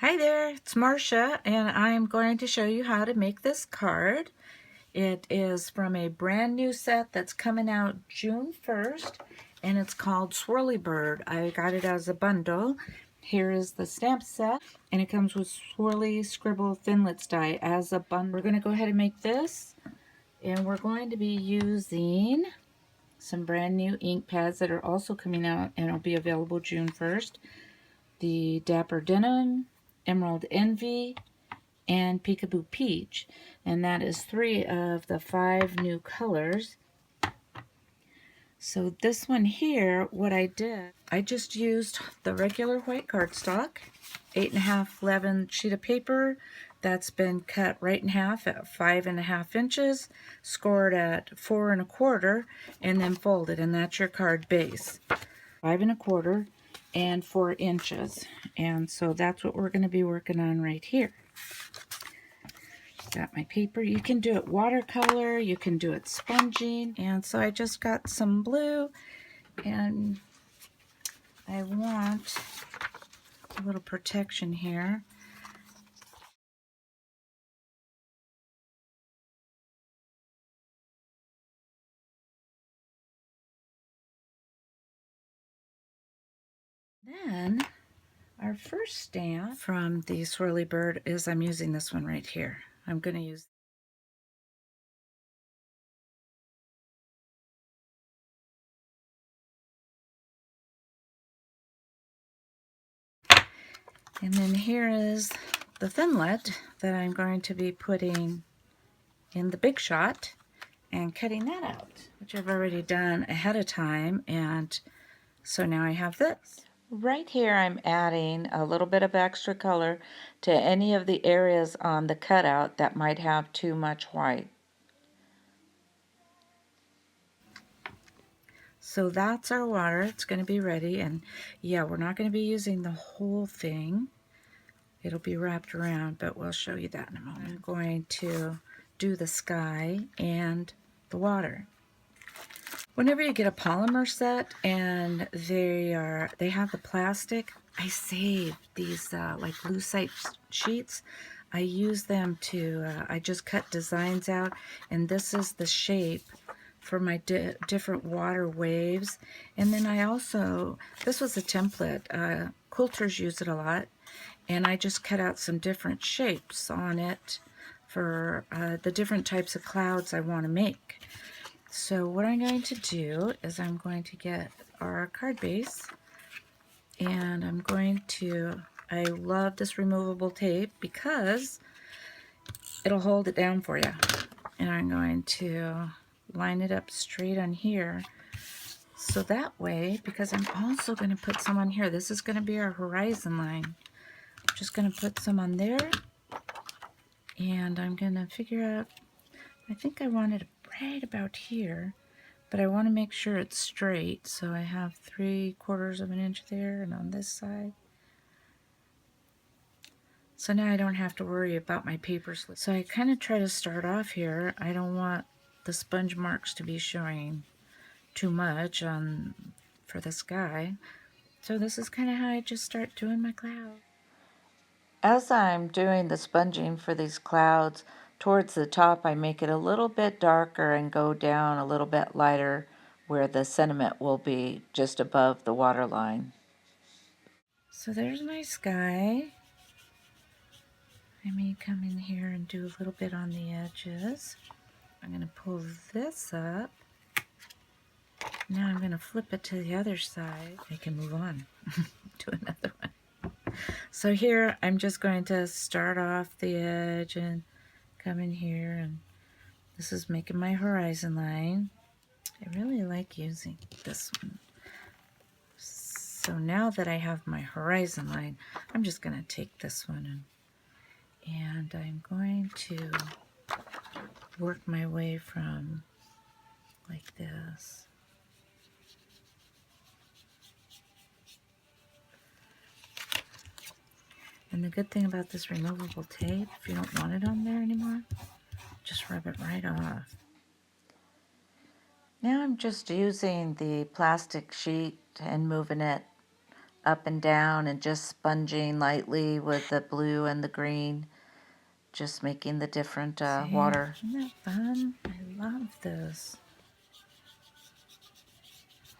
Hi there, it's Marsha, and I'm going to show you how to make this card. It is from a brand new set that's coming out June 1st, and it's called Swirly Bird. I got it as a bundle. Here is the stamp set, and it comes with Swirly Scribble Thinlits die as a bundle. We're going to go ahead and make this, and we're going to be using some brand new ink pads that are also coming out, and will be available June 1st. The Dapper Denim, Emerald Envy, and Peekaboo Peach, and that is 3 of the 5 new colors. So this one here, what I did, I just used the regular white cardstock, 8.5 11 sheet of paper that's been cut right in half at 5.5 inches, scored at 4 1/4, and then folded, and that's your card base. 5 1/4 and 4 inches, and so that's what we're going to be working on right here. Got my paper. You can do it watercolor, you can do it sponging, and so I just got some blue, and I want a little protection here. Then our first stamp from the Swirly Bird is, I'm using this one right here. I'm going to use, and then here is the Thinlet that I'm going to be putting in the Big Shot and cutting that out, which I've already done ahead of time, and so now I have this. Right here I'm adding a little bit of extra color to any of the areas on the cutout that might have too much white. So that's our water. It's going to be ready, and yeah, we're not going to be using the whole thing. It'll be wrapped around, but we'll show you that in a moment. I'm going to do the sky and the water. Whenever you get a polymer set and they have the plastic, I save these like lucite sheets. I use them to, I just cut designs out, and this is the shape for my different water waves. And then I also, this was a template, quilters use it a lot, and I just cut out some different shapes on it for the different types of clouds I want to make. So what I'm going to do is I'm going to get our card base, and I'm going to, I love this removable tape because it'll hold it down for you. And I'm going to line it up straight on here. So that way, because I'm also going to put some on here, this is going to be our horizon line. I'm just going to put some on there, and I'm going to figure out, I think I want it right about here, but I want to make sure it's straight, so I have 3/4 of an inch there, and on this side. So now I don't have to worry about my paper slip. So I kind of try to start off here. I don't want the sponge marks to be showing too much for the sky. So this is kind of how I just start doing my cloud. As I'm doing the sponging for these clouds, towards the top I make it a little bit darker and go down a little bit lighter where the sentiment will be just above the water line. So there's my sky. I may come in here and do a little bit on the edges. I'm going to pull this up. Now I'm going to flip it to the other side. I can move on to another one. So here I'm just going to start off the edge and come in here, and this is making my horizon line. I really like using this one. So now that I have my horizon line, I'm just going to take this one and I'm going to work my way from like this. And the good thing about this removable tape, if you don't want it on there anymore, just rub it right off. Now I'm just using the plastic sheet and moving it up and down and just sponging lightly with the blue and the green, just making the different water. Isn't that fun? I love this.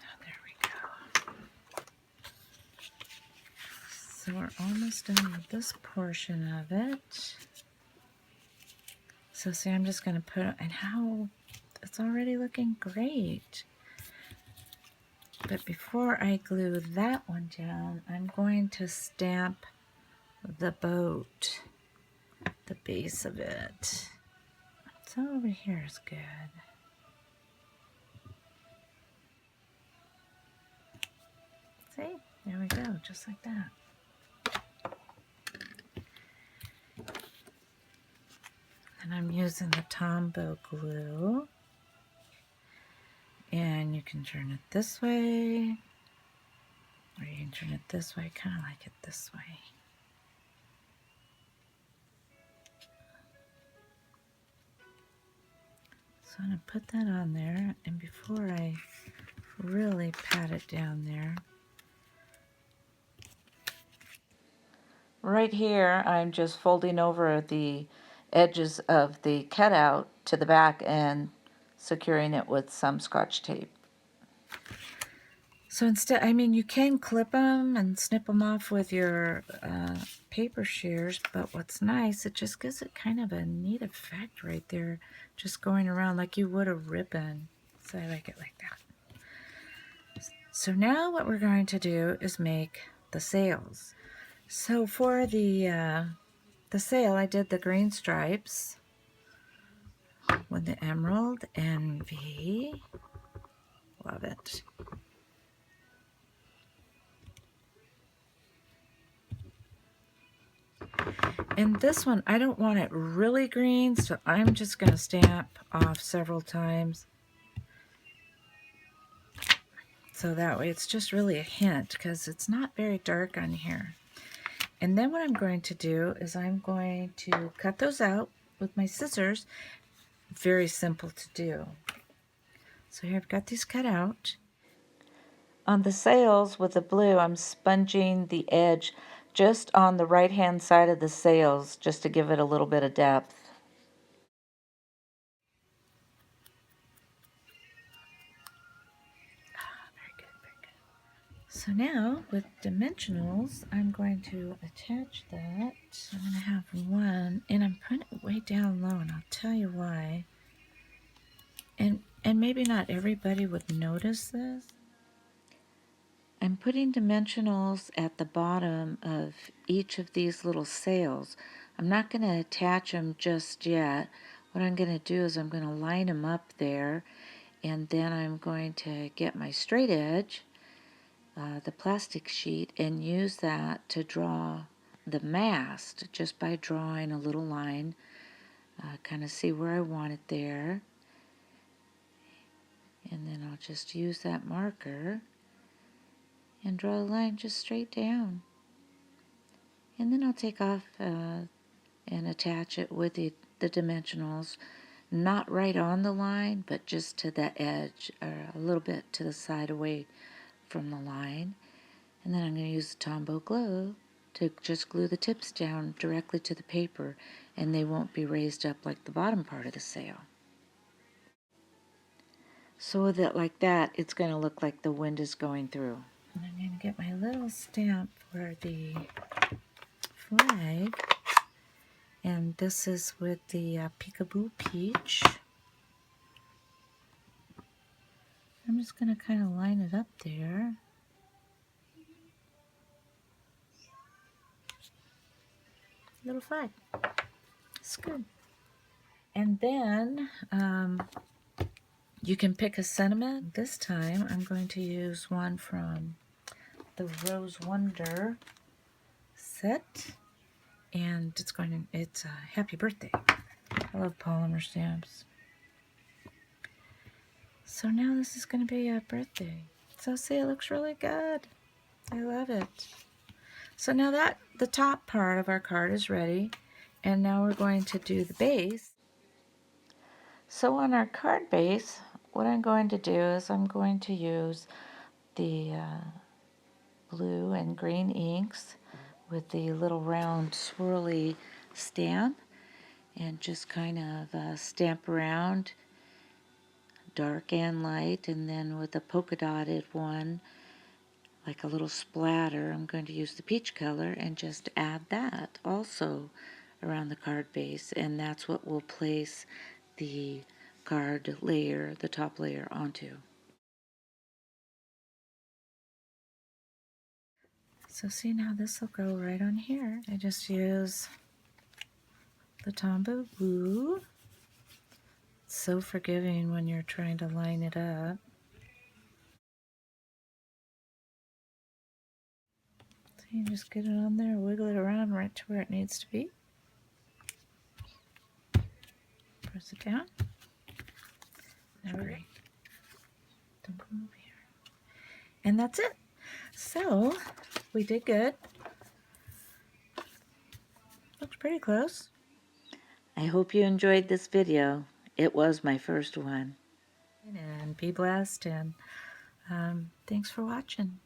Oh, there we go. So we're almost done with this portion of it. So see, I'm just going to put, and how, it's already looking great. But before I glue that one down, I'm going to stamp the boat, the base of it. So over here is good. See, there we go, just like that. And I'm using the Tombow glue. And you can turn it this way, or you can turn it this way. I kind of like it this way. So I'm going to put that on there, and before I really pat it down there, right here I'm just folding over the edges of the cutout to the back and securing it with some Scotch tape. So instead, I mean, you can clip them and snip them off with your paper shears, but what's nice, it just gives it kind of a neat effect right there, just going around like you would a ribbon. So I like it like that. So now what we're going to do is make the sails. So for the sail, I did the green stripes with the emerald envy. Love it. And this one, I don't want it really green, so I'm just going to stamp off several times. So that way it's just really a hint, because it's not very dark on here. And then what I'm going to do is I'm going to cut those out with my scissors. Very simple to do. So here I've got these cut out. On the sails with the blue, I'm sponging the edge just on the right hand side of the sails, just to give it a little bit of depth. Very good, very good. So now with dimensionals, I'm going to attach that. I'm going to have one, and I'm putting it way down low, and I'll tell you why. And maybe not everybody would notice this. I'm putting dimensionals at the bottom of each of these little sails. I'm not going to attach them just yet. What I'm going to do is I'm going to line them up there, and then I'm going to get my straight edge, the plastic sheet, and use that to draw the mast just by drawing a little line. Kind of see where I want it there. And then I'll just use that marker and draw a line just straight down. And then I'll take off and attach it with the dimensionals, not right on the line, but just to the edge, or a little bit to the side away from the line. And then I'm going to use the Tombow glue to just glue the tips down directly to the paper, and they won't be raised up like the bottom part of the sail. So with it like that, it's going to look like the wind is going through. And I'm going to get my little stamp for the flag, and this is with the Peekaboo Peach. I'm just going to kind of line it up there. Little flag. It's good. And then you can pick a sentiment. This time I'm going to use one from the Rose Wonder set, and it's a happy birthday. I love polymer stamps. So now this is going to be a birthday. So see, it looks really good. I love it. So now that the top part of our card is ready, and now we're going to do the base. So on our card base, what I'm going to do is I'm going to use the blue and green inks with the little round swirly stamp, and just kind of stamp around dark and light, and then with a polka dotted one like a little splatter, I'm going to use the peach color and just add that also around the card base, and that's what we'll place the card layer, the top layer, onto. So see, now this will go right on here. I just use the Tombow glue. It's so forgiving when you're trying to line it up. So you just get it on there, wiggle it around right to where it needs to be. Press it down. Great. Don't come over here. And that's it. So we did good. Looks pretty close. I hope you enjoyed this video. It was my first one. And be blessed, and thanks for watching.